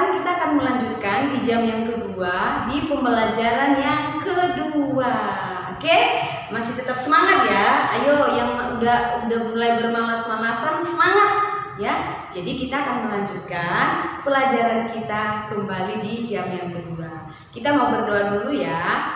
sekarang kita akan melanjutkan di jam yang kedua di pembelajaran yang kedua. Oke, masih tetap semangat ya. Ayo yang udah mulai bermalas-malasan, semangat ya. Jadi kita akan melanjutkan pelajaran kita kembali di jam yang kedua. Kita mau berdoa dulu ya.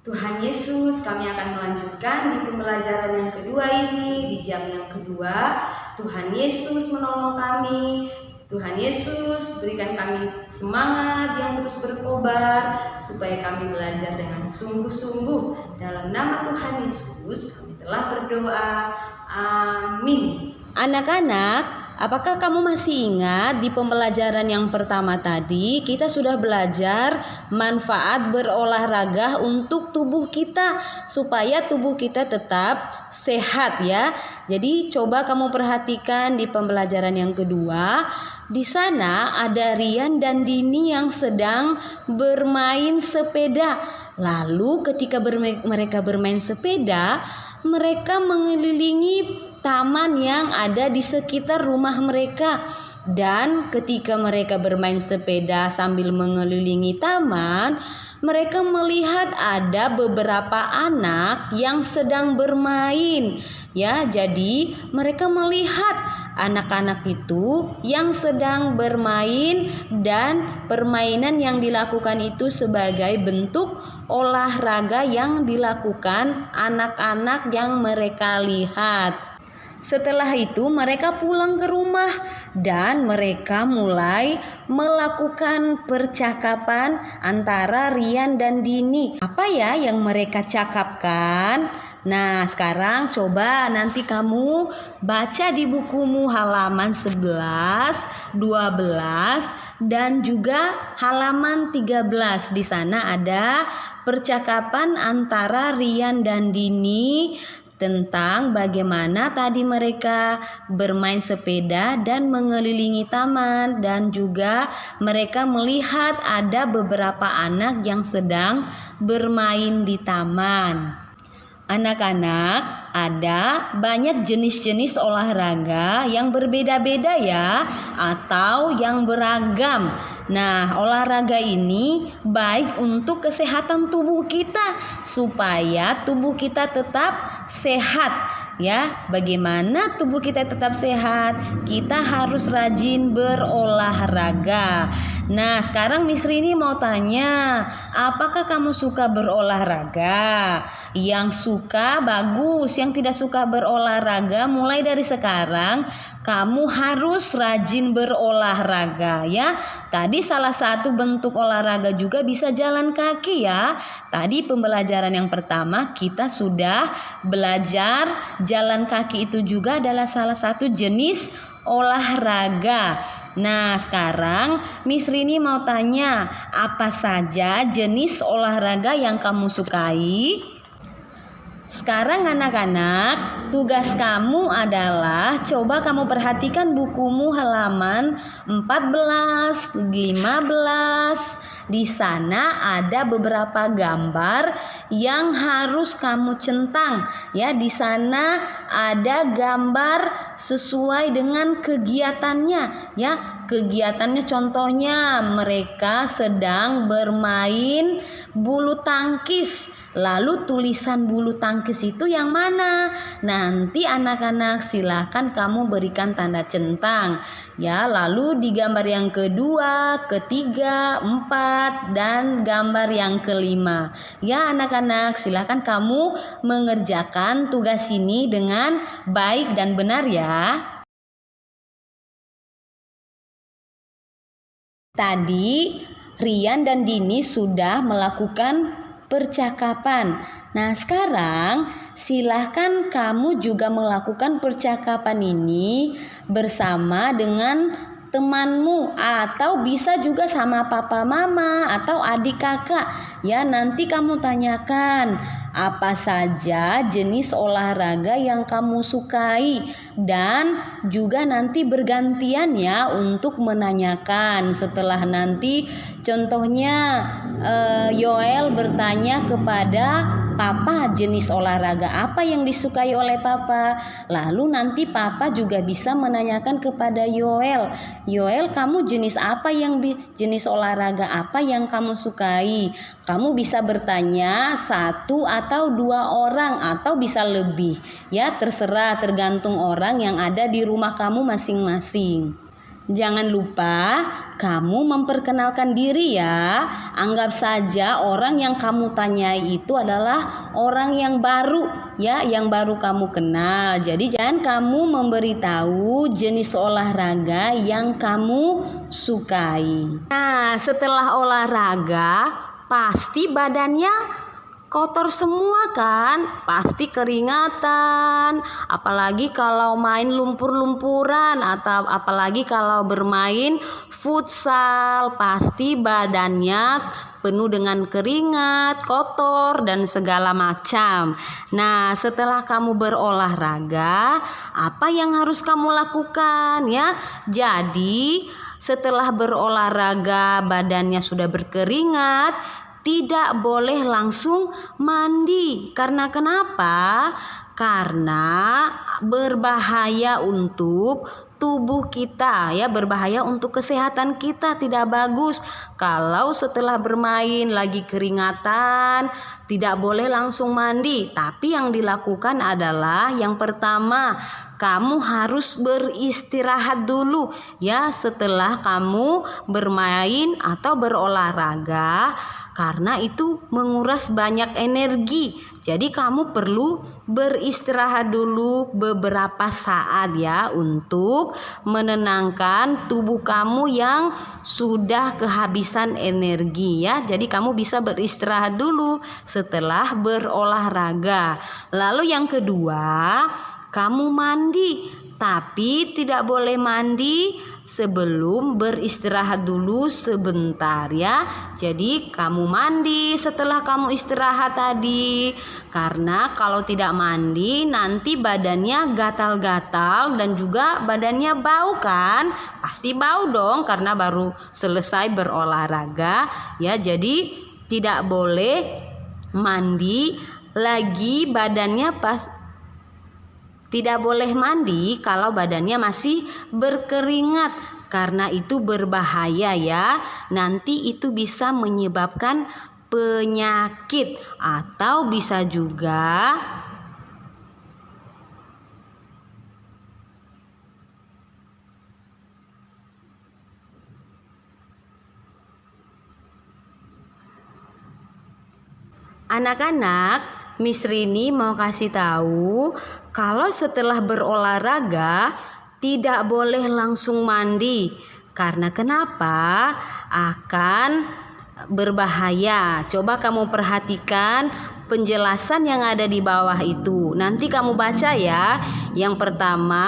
Tuhan Yesus, kami akan melanjutkan di pembelajaran yang kedua ini, di jam yang kedua. Tuhan Yesus menolong kami. Tuhan Yesus berikan kami semangat yang terus berkobar, supaya kami belajar dengan sungguh-sungguh. Dalam nama Tuhan Yesus kami telah berdoa. Amin. Anak-anak, apakah kamu masih ingat di pembelajaran yang pertama tadi kita sudah belajar manfaat berolahraga untuk tubuh kita supaya tubuh kita tetap sehat ya. Jadi coba kamu perhatikan di pembelajaran yang kedua. Di sana ada Rian dan Dini yang sedang bermain sepeda. Lalu ketika mereka bermain sepeda, mereka mengelilingi taman yang ada di sekitar rumah mereka. Dan ketika mereka bermain sepeda sambil mengelilingi taman, mereka melihat ada beberapa anak yang sedang bermain. Ya, jadi mereka melihat anak-anak itu yang sedang bermain, dan permainan yang dilakukan itu sebagai bentuk olahraga yang dilakukan anak-anak yang mereka lihat. Setelah itu mereka pulang ke rumah dan mereka mulai melakukan percakapan antara Rian dan Dini. Apa ya yang mereka cakapkan? Nah, sekarang coba nanti kamu baca di bukumu halaman 11, 12 dan juga halaman 13. Di sana ada percakapan antara Rian dan Dini tentang bagaimana tadi mereka bermain sepeda dan mengelilingi taman, dan juga mereka melihat ada beberapa anak yang sedang bermain di taman. Anak-anak, ada banyak jenis-jenis olahraga yang berbeda-beda ya, atau yang beragam. Nah, olahraga ini baik untuk kesehatan tubuh kita supaya tubuh kita tetap sehat. Ya, bagaimana tubuh kita tetap sehat? Kita harus rajin berolahraga. Nah, sekarang Miss Rini mau tanya, apakah kamu suka berolahraga? Yang suka bagus, yang tidak suka berolahraga mulai dari sekarang kamu harus rajin berolahraga ya. Tadi salah satu bentuk olahraga juga bisa jalan kaki ya. Tadi pembelajaran yang pertama kita sudah belajar jalan kaki itu juga adalah salah satu jenis olahraga. Nah, sekarang Miss Rini mau tanya, apa saja jenis olahraga yang kamu sukai? Sekarang anak-anak, tugas kamu adalah coba kamu perhatikan bukumu halaman 14, 15. Di sana ada beberapa gambar yang harus kamu centang. Ya, di sana ada gambar sesuai dengan kegiatannya. Ya, kegiatannya contohnya mereka sedang bermain bulu tangkis. Lalu tulisan bulu tangkis itu yang mana? Nanti anak-anak silakan kamu berikan tanda centang. Ya, lalu di gambar yang kedua, ketiga, 4 dan gambar yang kelima. Ya, anak-anak silakan kamu mengerjakan tugas ini dengan baik dan benar ya. Tadi Rian dan Dini sudah melakukan percakapan. Nah, sekarang silahkan kamu juga melakukan percakapan ini bersama dengan temanmu, atau bisa juga sama papa mama atau adik kakak. Ya, nanti kamu tanyakan apa saja jenis olahraga yang kamu sukai, dan juga nanti bergantian ya untuk menanyakan. Setelah nanti contohnya Yoel bertanya kepada papa jenis olahraga apa yang disukai oleh papa. Lalu nanti papa juga bisa menanyakan kepada Yoel, Yoel kamu jenis apa jenis olahraga apa yang kamu sukai. Kamu bisa bertanya 1 atau 2 orang atau bisa lebih. Ya, terserah tergantung orang yang ada di rumah kamu masing-masing. Jangan lupa kamu memperkenalkan diri ya. Anggap saja orang yang kamu tanyai itu adalah orang yang baru ya, yang baru kamu kenal. Jadi jangan kamu memberitahu jenis olahraga yang kamu sukai. Nah, setelah olahraga pasti badannya kotor semua kan, pasti keringatan, apalagi kalau main lumpur-lumpuran atau apalagi kalau bermain futsal, pasti badannya penuh dengan keringat, kotor dan segala macam. Nah, setelah kamu berolahraga, apa yang harus kamu lakukan ya? Jadi, setelah berolahraga badannya sudah berkeringat, tidak boleh langsung mandi. Karena kenapa? Karena berbahaya untuk tubuh kita ya, berbahaya untuk kesehatan kita, tidak bagus. Kalau setelah bermain lagi keringatan, tidak boleh langsung mandi. Tapi yang dilakukan adalah yang pertama, kamu harus beristirahat dulu ya setelah kamu bermain atau berolahraga. Karena itu menguras banyak energi. Jadi kamu perlu beristirahat dulu beberapa saat ya untuk menenangkan tubuh kamu yang sudah kehabisan energi ya. Jadi kamu bisa beristirahat dulu setelah berolahraga. Lalu yang kedua, kamu mandi. Tapi tidak boleh mandi sebelum beristirahat dulu sebentar ya. Jadi kamu mandi setelah kamu istirahat tadi. Karena kalau tidak mandi nanti badannya gatal-gatal dan juga badannya bau kan. Pasti bau dong karena baru selesai berolahraga ya. Jadi tidak boleh mandi lagi badannya tidak boleh mandi kalau badannya masih berkeringat, karena itu berbahaya ya. Nanti itu bisa menyebabkan penyakit atau bisa juga anak-anak. Miss Rini mau kasih tahu kalau setelah berolahraga tidak boleh langsung mandi. Karena kenapa? Akan berbahaya. Coba kamu perhatikan penjelasan yang ada di bawah itu. Nanti kamu baca ya. Yang pertama,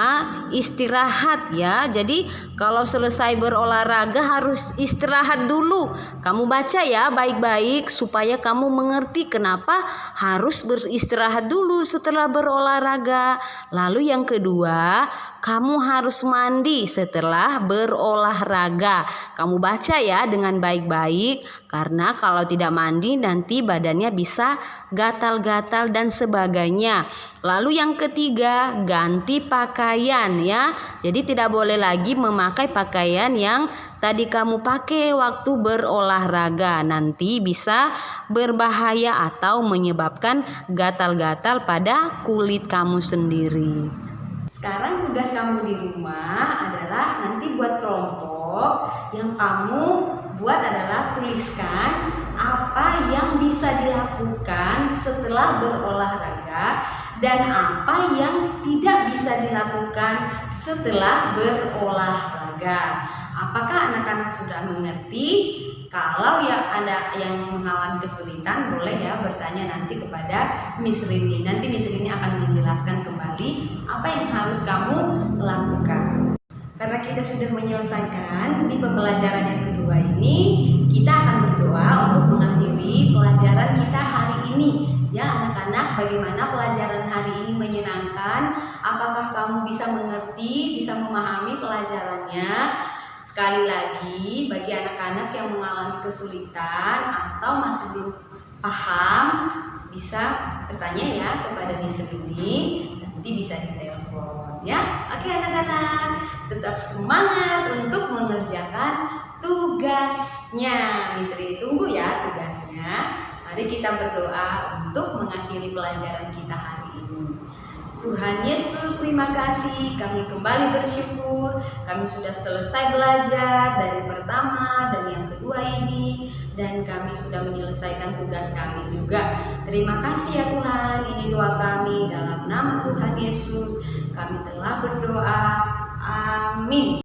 istirahat ya. Jadi kalau selesai berolahraga harus istirahat dulu. Kamu baca ya baik-baik supaya kamu mengerti kenapa harus beristirahat dulu setelah berolahraga. Lalu yang kedua, kamu harus mandi setelah berolahraga. Kamu baca ya dengan baik-baik, karena kalau tidak mandi nanti badannya bisa gatal-gatal dan sebagainya. Lalu yang ketiga, ganti pakaian ya. Jadi tidak boleh lagi memakai pakaian yang tadi kamu pakai waktu berolahraga. Nanti bisa berbahaya atau menyebabkan gatal-gatal pada kulit kamu sendiri. Sekarang tugas kamu di rumah adalah nanti buat kelompok. Yang kamu buat adalah tuliskan apa yang bisa dilakukan setelah berolahraga dan apa yang tidak bisa dilakukan setelah berolahraga. Apakah anak-anak sudah mengerti? Kalau yang ada yang mengalami kesulitan, boleh ya bertanya nanti kepada Miss Rini. Nanti Miss Rini akan menjelaskan kembali apa yang harus kamu lakukan. Karena kita sudah menyelesaikan di pembelajaran yang kedua ini, kita akan berdoa untuk mengakhiri pelajaran kita hari ini. Ya anak-anak, bagaimana pelajaran hari ini menyenangkan? Apakah kamu bisa mengerti, bisa memahami pelajarannya? Sekali lagi, bagi anak-anak yang mengalami kesulitan atau masih belum paham bisa bertanya ya kepada Miss Rini, nanti bisa ditelepon ya. Oke anak-anak, tetap semangat untuk mengerjakan tugasnya. Miss Rini tunggu ya tugasnya. Mari kita berdoa untuk mengakhiri pelajaran kita hari ini. Tuhan Yesus, terima kasih. Kami kembali bersyukur. Kami sudah selesai belajar dari pertama dan yang kedua ini, dan kami sudah menyelesaikan tugas kami juga. Terima kasih ya Tuhan. Ini doa kami dalam nama Tuhan Yesus. Kami telah berdoa. Amin.